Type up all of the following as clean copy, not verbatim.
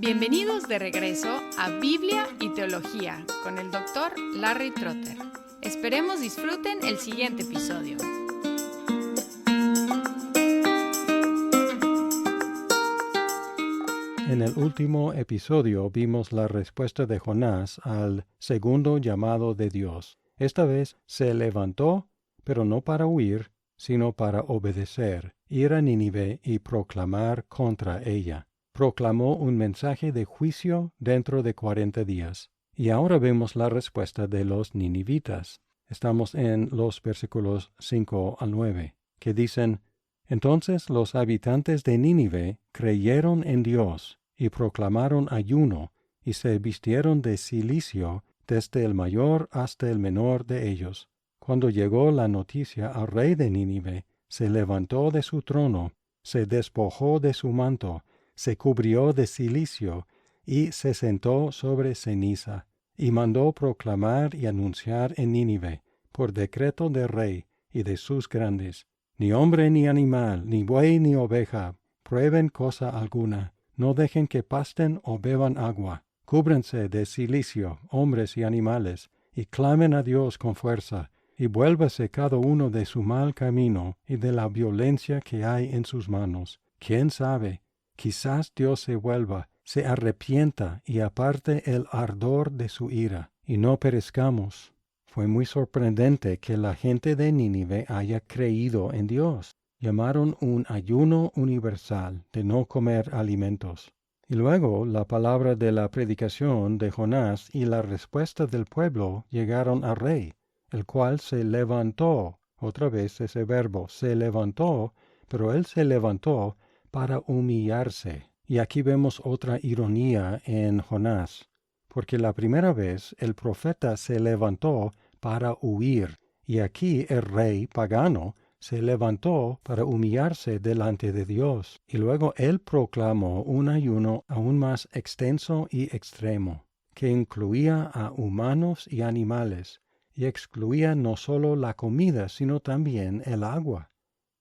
Bienvenidos de regreso a Biblia y Teología con el Dr. Larry Trotter. Esperemos disfruten el siguiente episodio. En el último episodio vimos la respuesta de Jonás al segundo llamado de Dios. Esta vez se levantó, pero no para huir, sino para obedecer, ir a Nínive y proclamar contra ella. Proclamó un mensaje de juicio dentro de 40 días. Y ahora vemos la respuesta de los ninivitas. Estamos en los versículos 5 al 9, que dicen: Entonces los habitantes de Nínive creyeron en Dios, y proclamaron ayuno, y se vistieron de cilicio desde el mayor hasta el menor de ellos. Cuando llegó la noticia al rey de Nínive, se levantó de su trono, se despojó de su manto, se cubrió de cilicio, y se sentó sobre ceniza, y mandó proclamar y anunciar en Nínive, por decreto del rey y de sus grandes: Ni hombre ni animal, ni buey ni oveja, prueben cosa alguna, no dejen que pasten o beban agua. Cúbrense de cilicio, hombres y animales, y clamen a Dios con fuerza, y vuélvase cada uno de su mal camino y de la violencia que hay en sus manos. ¿Quién sabe? Quizás Dios se vuelva, se arrepienta y aparte el ardor de su ira, y no perezcamos. Fue muy sorprendente que la gente de Nínive haya creído en Dios. Llamaron un ayuno universal de no comer alimentos. Y luego la palabra de la predicación de Jonás y la respuesta del pueblo llegaron al rey, el cual se levantó. Otra vez ese verbo, se levantó, pero él se levantó para humillarse. Y aquí vemos otra ironía en Jonás, porque la primera vez el profeta se levantó para huir, y aquí el rey pagano se levantó para humillarse delante de Dios, y luego él proclamó un ayuno aún más extenso y extremo, que incluía a humanos y animales, y excluía no solo la comida, sino también el agua,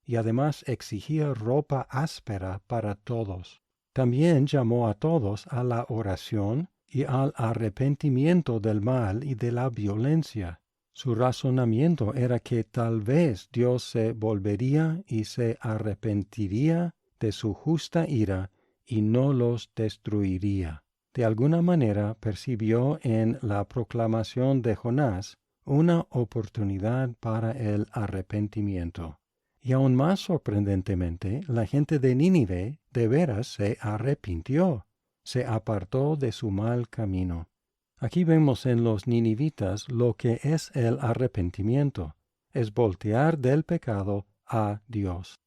y además exigía ropa áspera para todos. También llamó a todos a la oración y al arrepentimiento del mal y de la violencia. Su razonamiento era que tal vez Dios se volvería y se arrepentiría de su justa ira y no los destruiría. De alguna manera percibió en la proclamación de Jonás una oportunidad para el arrepentimiento. Y aún más sorprendentemente, la gente de Nínive de veras se arrepintió, se apartó de su mal camino. Aquí vemos en los ninivitas lo que es el arrepentimiento, es voltear del pecado a Dios.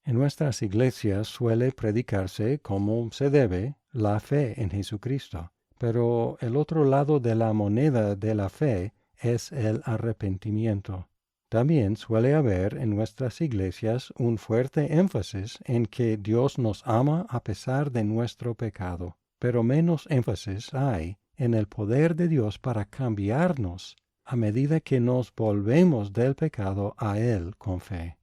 En nuestras iglesias suele predicarse, como se debe, la fe en Jesucristo, pero el otro lado de la moneda de la fe es el arrepentimiento. También suele haber en nuestras iglesias un fuerte énfasis en que Dios nos ama a pesar de nuestro pecado, pero menos énfasis hay en el poder de Dios para cambiarnos a medida que nos volvemos del pecado a Él con fe.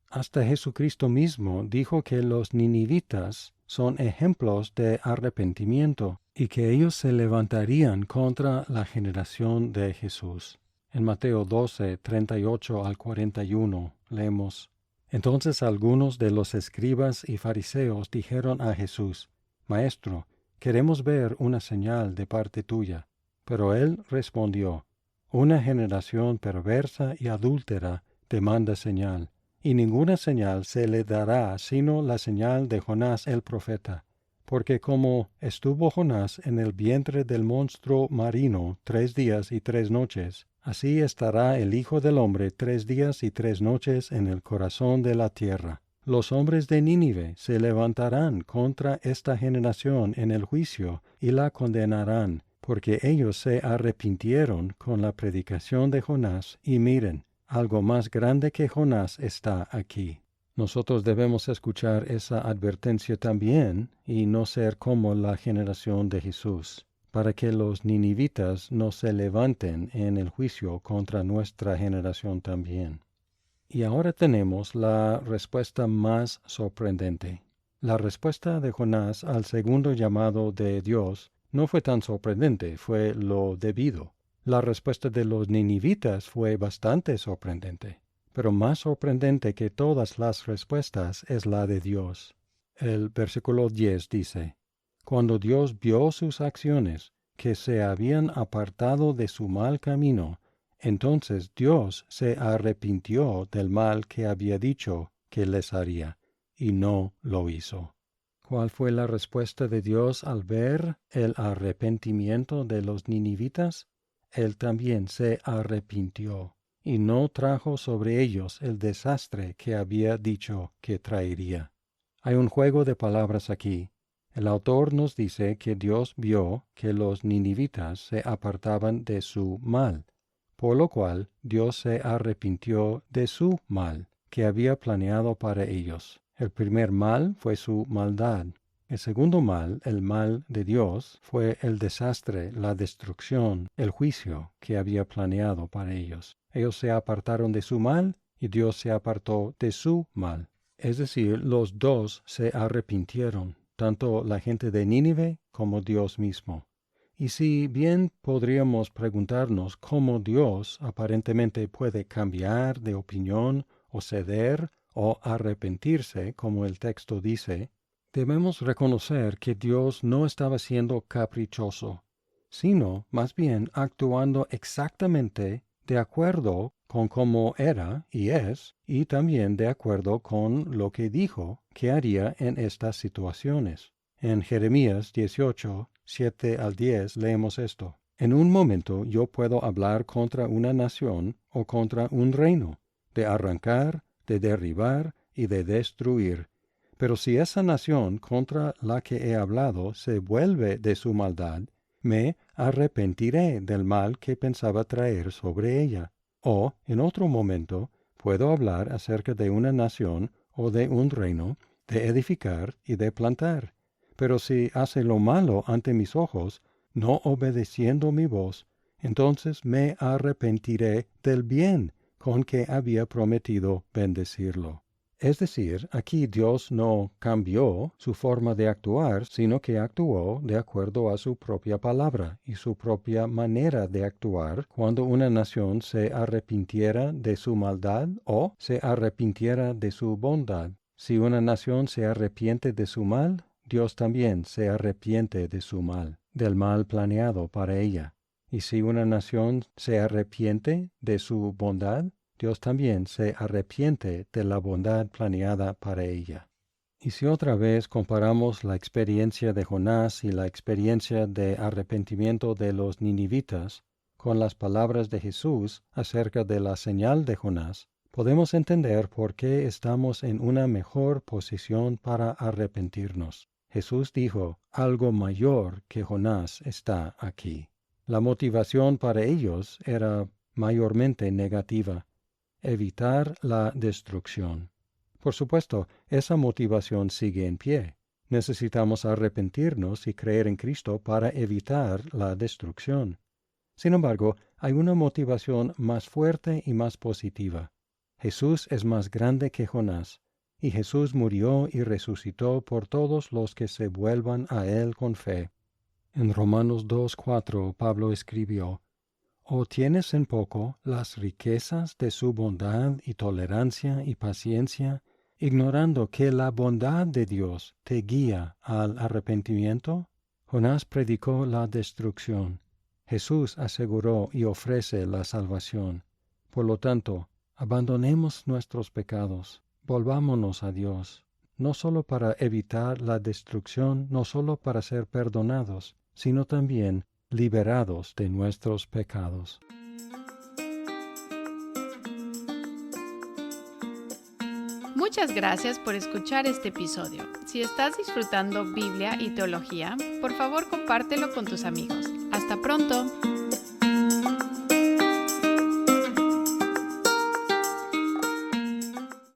Hasta Jesucristo mismo dijo que los ninivitas son ejemplos de arrepentimiento y que ellos se levantarían contra la generación de Jesús. En Mateo 12, 38 al 41, leemos: Entonces algunos de los escribas y fariseos dijeron a Jesús: Maestro, queremos ver una señal de parte tuya. Pero él respondió: Una generación perversa y adúltera demanda señal, y ninguna señal se le dará sino la señal de Jonás el profeta. Porque como estuvo Jonás en el vientre del monstruo marino 3 días y 3 noches, así estará el Hijo del Hombre 3 días y 3 noches en el corazón de la tierra. Los hombres de Nínive se levantarán contra esta generación en el juicio y la condenarán, porque ellos se arrepintieron con la predicación de Jonás, y miren, algo más grande que Jonás está aquí. Nosotros debemos escuchar esa advertencia también y no ser como la generación de Jesús, para que los ninivitas no se levanten en el juicio contra nuestra generación también. Y ahora tenemos la respuesta más sorprendente. La respuesta de Jonás al segundo llamado de Dios no fue tan sorprendente, fue lo debido. La respuesta de los ninivitas fue bastante sorprendente, pero más sorprendente que todas las respuestas es la de Dios. El versículo 10 dice, Cuando Dios vio sus acciones, que se habían apartado de su mal camino, entonces Dios se arrepintió del mal que había dicho que les haría, y no lo hizo. ¿Cuál fue la respuesta de Dios al ver el arrepentimiento de los ninivitas? Él también se arrepintió, y no trajo sobre ellos el desastre que había dicho que traería. Hay un juego de palabras aquí. El autor nos dice que Dios vio que los ninivitas se apartaban de su mal, por lo cual Dios se arrepintió de su mal que había planeado para ellos. El primer mal fue su maldad. El segundo mal, el mal de Dios, fue el desastre, la destrucción, el juicio que había planeado para ellos. Ellos se apartaron de su mal y Dios se apartó de su mal. Es decir, los dos se arrepintieron, tanto la gente de Nínive como Dios mismo. Y si bien podríamos preguntarnos cómo Dios aparentemente puede cambiar de opinión o ceder o arrepentirse, como el texto dice, debemos reconocer que Dios no estaba siendo caprichoso, sino más bien actuando exactamente de acuerdo con cómo era y es, y también de acuerdo con lo que dijo que haría en estas situaciones. En Jeremías 18, 7 al 10 leemos esto. En un momento yo puedo hablar contra una nación o contra un reino, de arrancar, de derribar y de destruir. Pero si esa nación contra la que he hablado se vuelve de su maldad, me arrepentiré del mal que pensaba traer sobre ella. O, en otro momento, puedo hablar acerca de una nación o de un reino, de edificar y de plantar. Pero si hace lo malo ante mis ojos, no obedeciendo mi voz, entonces me arrepentiré del bien con que había prometido bendecirlo. Es decir, aquí Dios no cambió su forma de actuar, sino que actuó de acuerdo a su propia palabra y su propia manera de actuar cuando una nación se arrepintiera de su maldad o se arrepintiera de su bondad. Si una nación se arrepiente de su mal, Dios también se arrepiente de su mal, del mal planeado para ella. Y si una nación se arrepiente de su bondad, Dios también se arrepiente de la bondad planeada para ella. Y si otra vez comparamos la experiencia de Jonás y la experiencia de arrepentimiento de los ninivitas con las palabras de Jesús acerca de la señal de Jonás, podemos entender por qué estamos en una mejor posición para arrepentirnos. Jesús dijo, algo mayor que Jonás está aquí. La motivación para ellos era mayormente negativa, evitar la destrucción. Por supuesto, esa motivación sigue en pie. Necesitamos arrepentirnos y creer en Cristo para evitar la destrucción. Sin embargo, hay una motivación más fuerte y más positiva. Jesús es más grande que Jonás, y Jesús murió y resucitó por todos los que se vuelvan a Él con fe. En Romanos 2:4 Pablo escribió, ¿O tienes en poco las riquezas de su bondad y tolerancia y paciencia, ignorando que la bondad de Dios te guía al arrepentimiento? Jonás predicó la destrucción. Jesús aseguró y ofrece la salvación. Por lo tanto, abandonemos nuestros pecados, volvámonos a Dios, no solo para evitar la destrucción, no solo para ser perdonados, sino también liberados de nuestros pecados. Muchas gracias por escuchar este episodio. Si estás disfrutando Biblia y teología, por favor compártelo con tus amigos. ¡Hasta pronto!